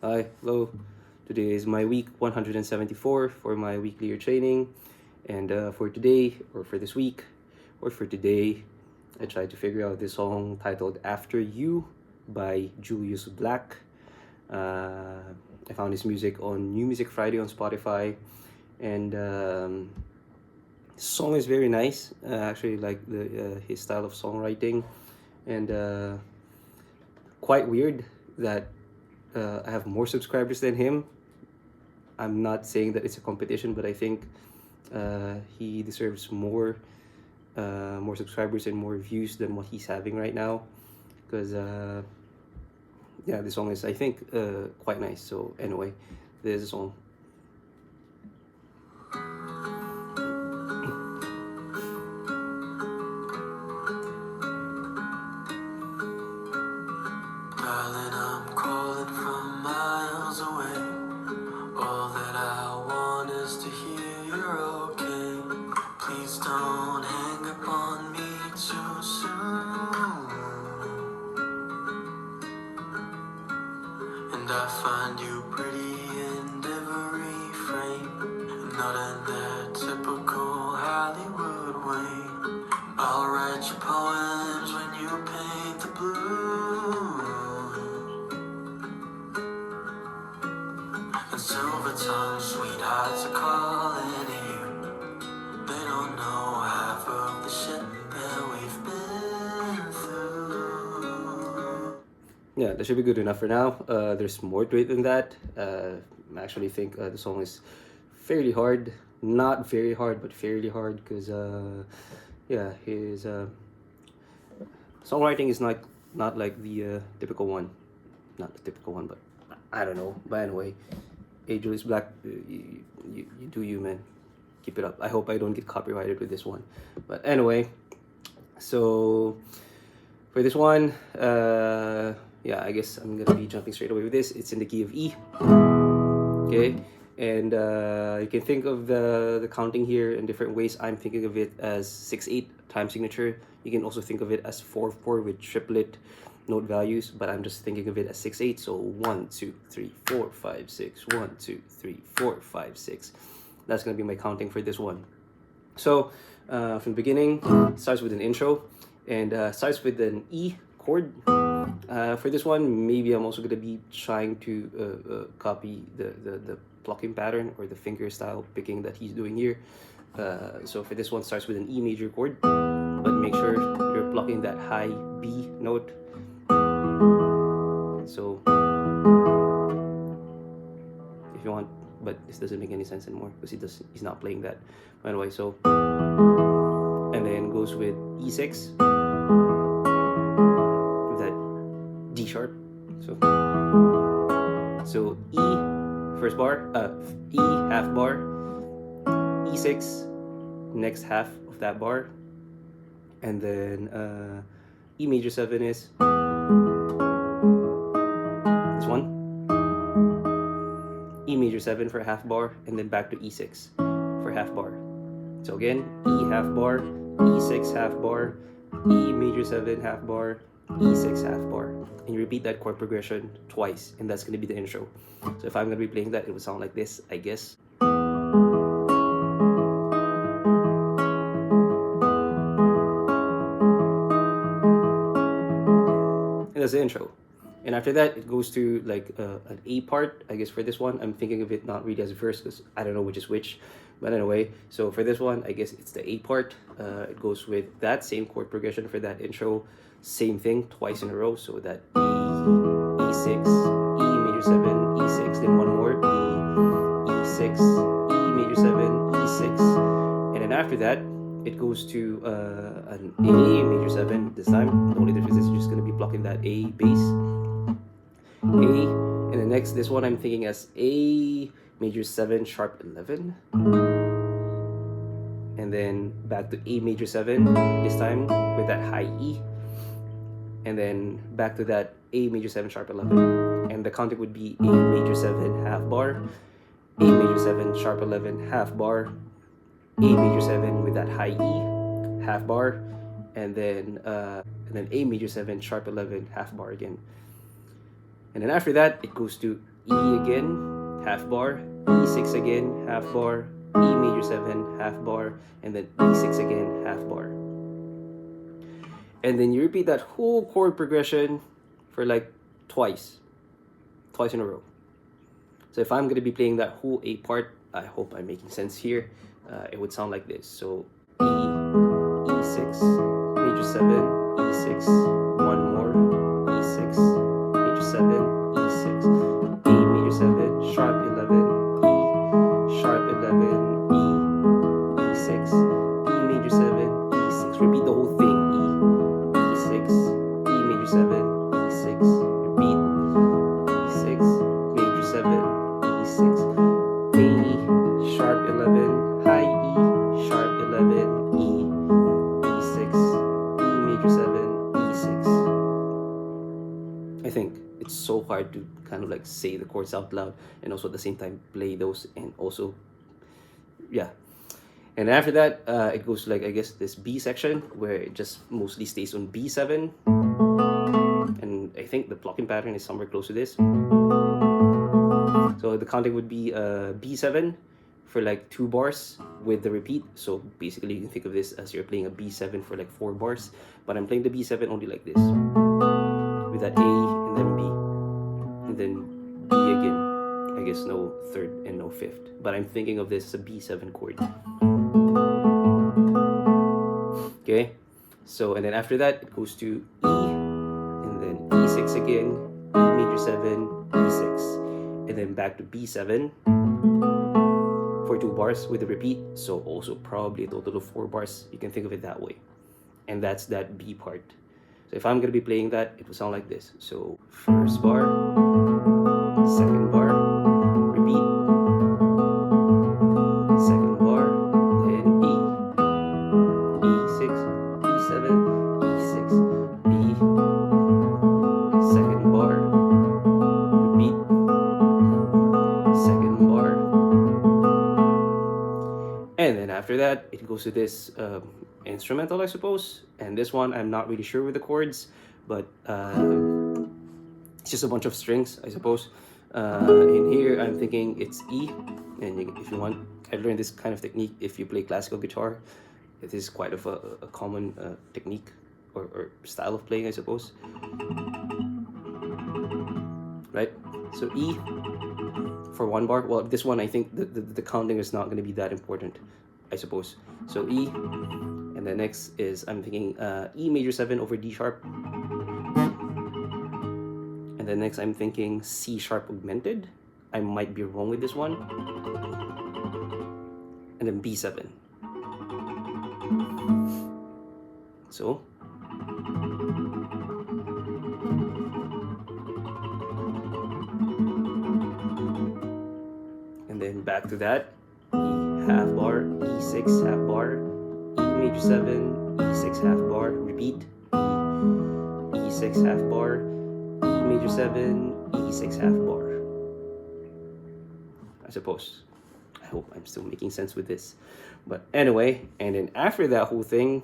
Hi, hello. Today is my week 174 for my weekly year training. And for today, or for this week, or for today, I tried to figure out this song titled After You by Julius Black. I found his music on New Music Friday on Spotify. And the song is very nice. I actually like his style of songwriting. And quite weird that I have more subscribers than him. I'm not saying that it's a competition, but I think he deserves more subscribers and more views than what he's having right now. Because yeah, the song is, I think, quite nice. So anyway, there's a song. Darling, I'm calling from miles away. All that I want is to hear you're okay. Please don't hang up on me too soon. And I find you pretty in every frame, not in that typical Hollywood way. I'll write you poems when you paint the blue. And silver tongue sweethearts are calling you. They don't know half of the shit that we've been through. Yeah, that should be good enough for now. There's more to it than that. I actually think the song is fairly hard. Not very hard, but fairly hard because yeah, his songwriting is not like the typical one. Not the typical one, but I don't know. But anyway, hey, Julius Black, you do you, man. Keep it up. I hope I don't get copyrighted with this one. But anyway, so for this one, yeah, I guess I'm gonna be jumping straight away with this. It's in the key of E. Okay, and you can think of the counting here in different ways. I'm thinking of it as 6/8 time signature. You can also think of it as 4/4 with triplet note values, but I'm just thinking of it as 6/8. So 1 2 3 4 5 6 1 2 3 4 5 6. That's gonna be my counting for this one. So from the beginning, it starts with an intro and starts with an E chord. For this one, maybe I'm also gonna be trying to copy the plucking pattern or the finger style picking that he's doing here. So for this one, starts with an E major chord, but make sure you're plucking that high B note. So if you want, but this doesn't make any sense anymore because he's not playing that. Anyway, so and then goes with E6 with that D sharp. So E first bar, E half bar, E6 next half of that bar, and then E major 7 is this one, E major 7 for half bar, and then back to E6 for half bar. So again, E half bar, E6 half bar, E major 7 half bar, E6 half bar, and you repeat that chord progression twice, and that's going to be the intro. So if I'm going to be playing that, it would sound like this, I guess. And that's the intro. And after that, it goes to like an A part. I guess for this one, I'm thinking of it not really as a verse because I don't know which is which. But anyway, so for this one, I guess it's the A part. It goes with that same chord progression for that intro. Same thing twice in a row. So that E, E6, E major 7, E6, then one more E, E6, E major 7, E6. And then after that, it goes to an A major 7 this time. The only difference is you're just going to be blocking that A bass. A, and the next, this one I'm thinking as A major 7 sharp 11, and then back to A major 7 this time with that high E, and then back to that A major 7 sharp 11, and the counting would be A major 7 half bar, A major 7 sharp 11 half bar, A major 7 with that high E half bar, and then A major 7 sharp 11 half bar again. And then after that, it goes to E again, half bar, E6 again, half bar, E major 7, half bar, and then E6 again, half bar. And then you repeat that whole chord progression for like twice in a row. So if I'm going to be playing that whole A part, I hope I'm making sense here. It would sound like this. So E, E6, major 7, E6, one more, E6, major 7, E6, A major 7, sharp 11, E, sharp 11, E, E6, E major 7, E6. Repeat the whole thing. E, E6, E major 7, E6, repeat, E6, major 7, E6, A, sharp 11, high E, sharp 11, E, E6, E major 7, E6. I think it's so hard to kind of like say the chords out loud and also at the same time play those, and also, yeah. And after that, it goes to like, I guess, this B section where it just mostly stays on B7. And I think the plucking pattern is somewhere close to this. So the counting would be B7 for like 2 bars with the repeat. So basically you can think of this as you're playing a B7 for like 4 bars, but I'm playing the B7 only like this, with that A and then B, and then B again. I guess no third and no fifth, but I'm thinking of this as a B7 chord. Okay, so and then after that it goes to E, and then E6 again, E major 7, E6, and then back to B7 for 2 bars with a repeat. So also probably a total of 4 bars. You can think of it that way, and that's that B part. So if I'm gonna be playing that, it will sound like this. So first bar, second bar, repeat, second bar, then E, E6, E7, E6, B, second bar, repeat, second bar, and then after that it goes to this instrumental, I suppose. And this one I'm not really sure with the chords, but it's just a bunch of strings, I suppose. In here I'm thinking it's E, and if you want, I've learned this kind of technique if you play classical guitar. It is quite of a common technique or style of playing, I suppose. Right? So E for 1 bar. Well, this one I think the counting is not going to be that important, I suppose. So E, and the next is I'm thinking E major 7 over D sharp, and then next I'm thinking C sharp augmented. I might be wrong with this one, and then B7. So and then back to that, E half bar, E6 half bar, E major 7, E6 half bar, repeat, E6 half bar, E major 7, E6 half bar. I suppose. I hope I'm still making sense with this. But anyway, and then after that whole thing,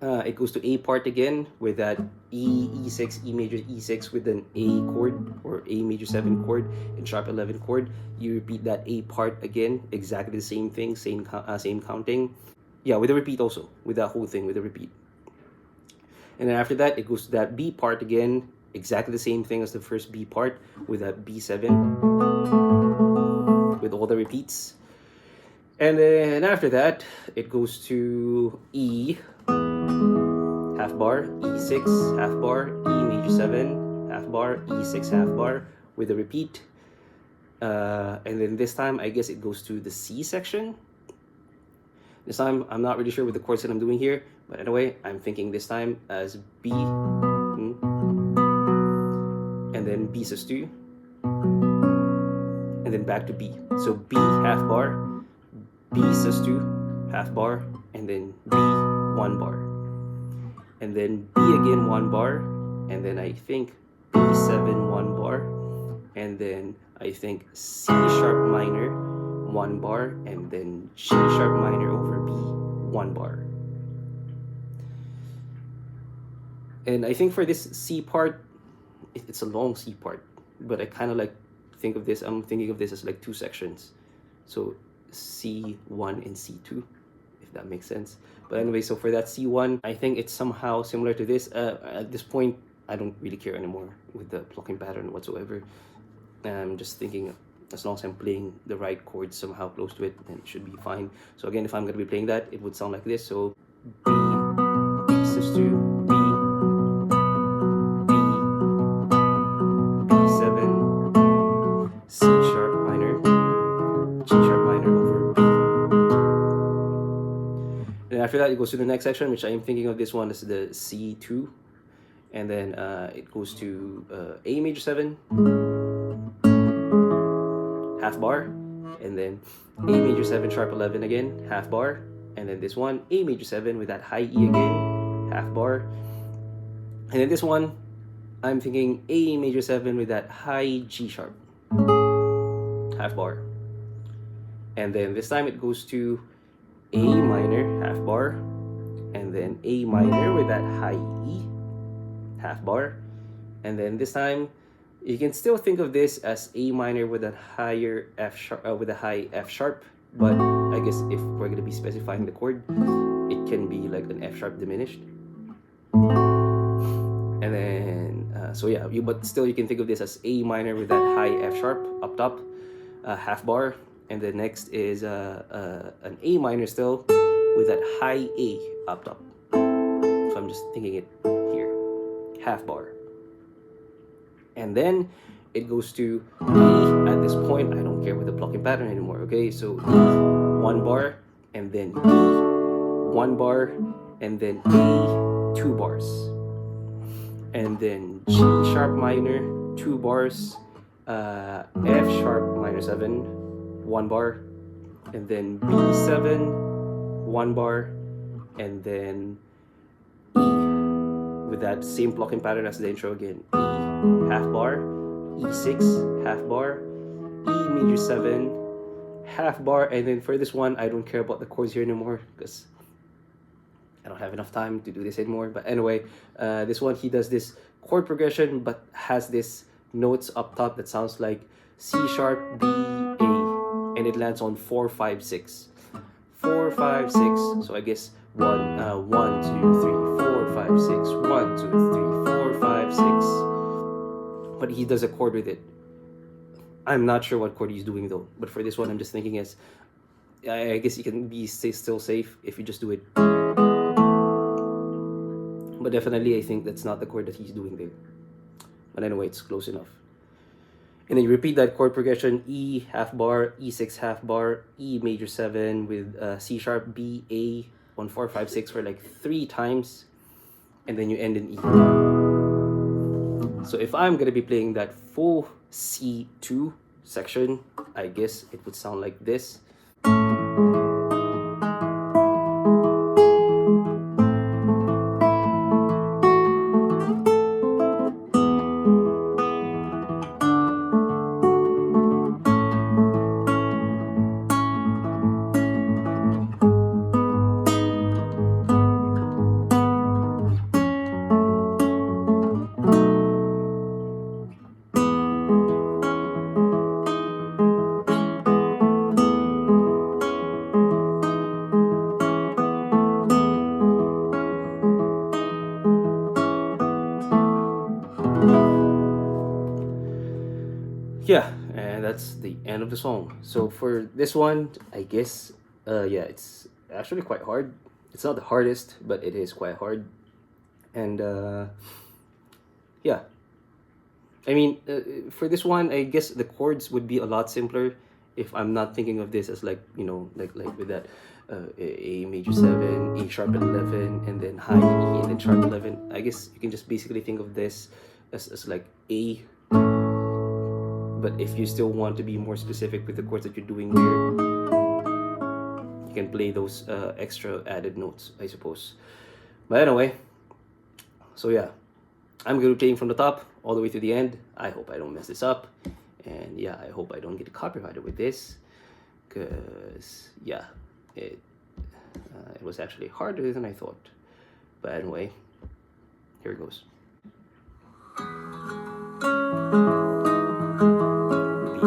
it goes to A part again with that E, E6, E major E6 with an A chord or A major 7 chord and sharp 11 chord. You repeat that A part again, exactly the same thing, same counting. Yeah, with a repeat also, with that whole thing, with a repeat. And then after that, it goes to that B part again, exactly the same thing as the first B part with that B7 with all the repeats. And then after that, it goes to E half bar, E6 half bar, E major 7 half bar, E6 half bar with a repeat. And then this time I guess it goes to the C section. This time I'm not really sure with the chords that I'm doing here, but anyway, I'm thinking this time as B, and then B sus2, and then back to B. So B half bar, B sus2 half bar, and then B 1 bar, and then B again 1 bar, and then I think B7 1 bar, and then I think C sharp minor 1 bar, and then G sharp minor over B 1 bar. And I think for this C part, it's a long C part, but I kind of like think of this, I'm thinking of this as like two sections. So C1 and C2, if that makes sense. But anyway, so for that C1, I think it's somehow similar to this. At this point, I don't really care anymore with the plucking pattern whatsoever. I'm just thinking, as long as I'm playing the right chords somehow close to it, then it should be fine. So again, if I'm going to be playing that, it would sound like this. So B, B6 2, B, B, B7, C sharp minor, G sharp minor over B. And after that, it goes to the next section, which I am thinking of this one as the C2. And then it goes to A major 7, half bar, and then A major 7 sharp 11 again, half bar, and then this one A major 7 with that high E again, half bar, and then this one I'm thinking A major 7 with that high G sharp, half bar, and then this time it goes to A minor, half bar, and then A minor with that high E, half bar, and then this time you can still think of this as A minor with a higher F sharp, with a high F sharp, but I guess if we're gonna be specifying the chord, it can be like an F sharp diminished. And then so yeah, but still you can think of this as A minor with that high F sharp up top, half bar, and then next is an A minor still with that high A up top. So I'm just thinking it here, half bar. And then it goes to E. At this point, I don't care with the plucking pattern anymore, okay? So E, 1 bar, and then E, 1 bar, and then A, 2 bars. And then G sharp minor, 2 bars, F sharp minor 7, 1 bar, and then B7, 1 bar, and then E, with that same plucking pattern as the intro again. E, half bar, E6, half bar, E major 7, half bar, and then for this one, I don't care about the chords here anymore because I don't have enough time to do this anymore. But anyway, this one, he does this chord progression but has this notes up top that sounds like C sharp, B, A, and it lands on 4, 5, 6. 4, 5, 6. So I guess 1, 2, 3, 4, 5, 6. 1, 2, 3, 4, 5, 6. But he does a chord with it. I'm not sure what chord he's doing though. But for this one, I'm just thinking as I guess you can be still safe if you just do it. But definitely, I think that's not the chord that he's doing there. But anyway, it's close enough. And then you repeat that chord progression: E half bar, E6 half bar, E major 7 with C sharp, B, A, 1, 4, 5, 6 for like 3 times, and then you end in E. So if I'm gonna be playing that full C2 section, I guess it would sound like this. Yeah, and that's the end of the song. So for this one, I guess yeah, it's actually quite hard. It's not the hardest, but it is quite hard. And yeah, I mean, for this one, I guess the chords would be a lot simpler if I'm not thinking of this as like, you know, like with that A major 7, A sharp 11, and then high E, and then sharp 11. I guess you can just basically think of this as like A. But if you still want to be more specific with the chords that you're doing here, you can play those extra added notes, I suppose. But anyway, so yeah, I'm going to be playing from the top all the way to the end. I hope I don't mess this up. And yeah, I hope I don't get copyrighted with this. Because, yeah, it was actually harder than I thought. But anyway, here it goes. Repeat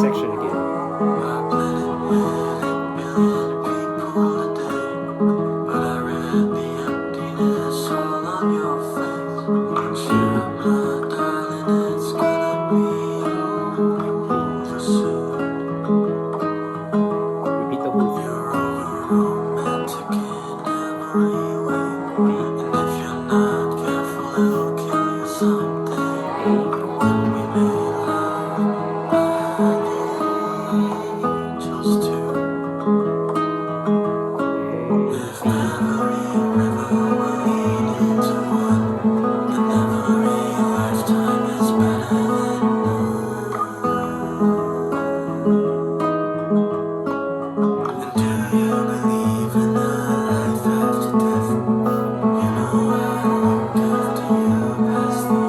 section again. I blended with 8 billion people today, but I read the emptiness all on your face. Yeah, my darling, it's gonna be over soon. Repeat the whole thing. You're over-romantic in every way, and if you're not careful, it'll kill you someday. When we made love, I had the angels too. If every river will lead into one, then every lifetime is better than none. And do you believe in a life after death? You know I look after you past the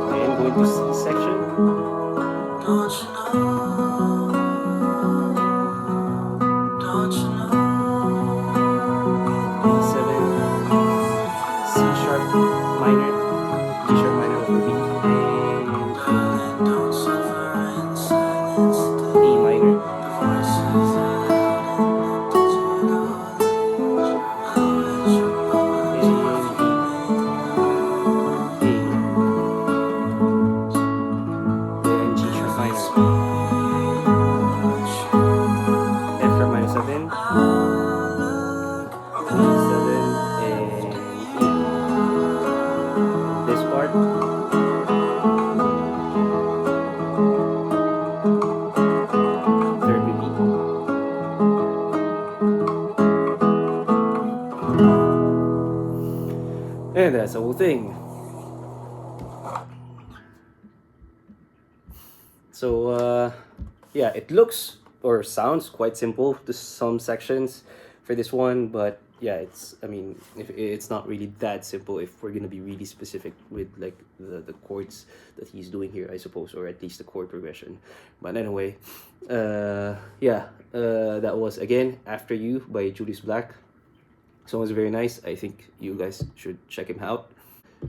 Then go into C section. Don't you know? Don't you know? A7, C sharp minor, G sharp minor over B, and Darling, don't suffer in silence. A minor. The voices out in the digital age. I'll let your poems And then G sharp minor, F sharp minor 7, E7, and E. This part, third repeat. And that's the whole thing. So yeah, it looks or sounds quite simple to some sections for this one, but yeah, it's not really that simple if we're gonna be really specific with like the chords that he's doing here, I suppose, or at least the chord progression. But anyway, that was again After You by Julius Black. Song was very nice. I think you guys should check him out.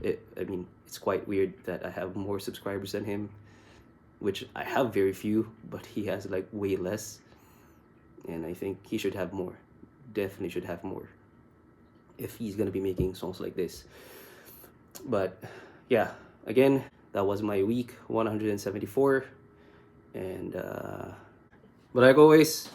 It's quite weird that I have more subscribers than him, which I have very few, but he has like way less, and I think he should have more. Definitely should have more if he's gonna be making songs like this. But yeah, again, that was my week 174, and but like always,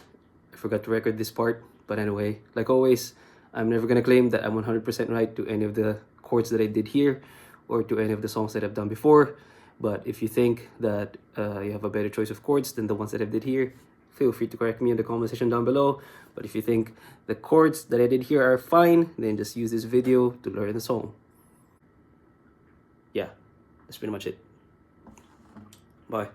I forgot to record this part. But anyway, like always, I'm never gonna claim that I'm 100% right to any of the chords that I did here or to any of the songs that I've done before. But if you think that you have a better choice of chords than the ones that I did here, feel free to correct me in the comment section down below. But if you think the chords that I did here are fine, then just use this video to learn the song. Yeah, that's pretty much it. Bye.